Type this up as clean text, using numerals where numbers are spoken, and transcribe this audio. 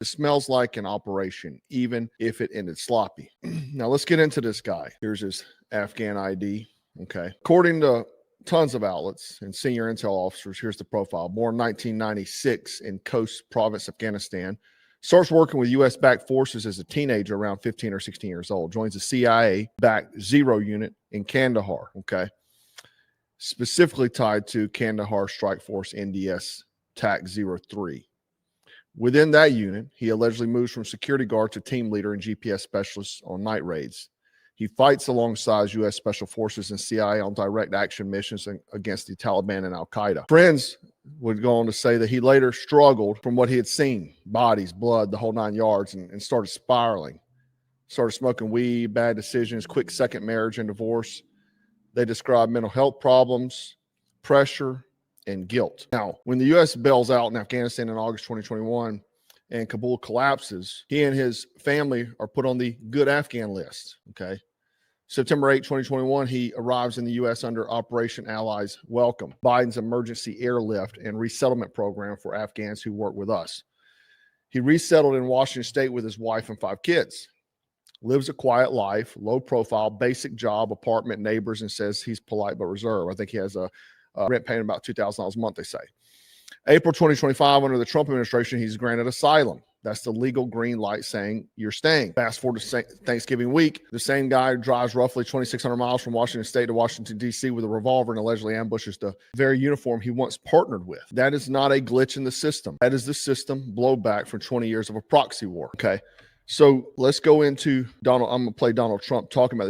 It smells like an operation, even if it ended sloppy. Now let's get into this guy. Here's his Afghan ID. Okay. According to tons of outlets and senior intel officers, here's the profile. Born 1996 in Khost Province, Afghanistan. Starts working with U.S.-backed forces as a teenager around 15 or 16 years old. Joins the CIA-backed Zero Unit in Kandahar, okay? Specifically tied to Kandahar Strike Force NDS TAC 03. Within that unit, he allegedly moves from security guard to team leader and GPS specialist on night raids. He fights alongside U.S. Special Forces and CIA on direct action missions against the Taliban and al-Qaeda. Friends would go on to say that he later struggled from what he had seen, bodies, blood, the whole 9 yards, and started spiraling. Started smoking weed, bad decisions, quick second marriage and divorce. They describe mental health problems, pressure, and guilt. Now, when the U.S. bails out in Afghanistan in August 2021 and Kabul collapses, he and his family are put on the good Afghan list, okay? September 8, 2021, he arrives in the U.S. under Operation Allies Welcome, Biden's emergency airlift and resettlement program for Afghans who work with us. He resettled in Washington State with his wife and 5 kids. Lives a quiet life, low profile, basic job, apartment, neighbors, and says he's polite but reserved. I think he has a rent paying about $2,000 a month, they say. April 2025, under the Trump administration, he's granted asylum. That's the legal green light saying you're staying. Fast forward to Thanksgiving week, the same guy drives roughly 2,600 miles from Washington State to Washington, D.C. with a revolver and allegedly ambushes the very uniform he once partnered with. That is not a glitch in the system. That is the system blowback from 20 years of a proxy war, okay? So let's go into Donald. I'm going to play Donald Trump talking about this.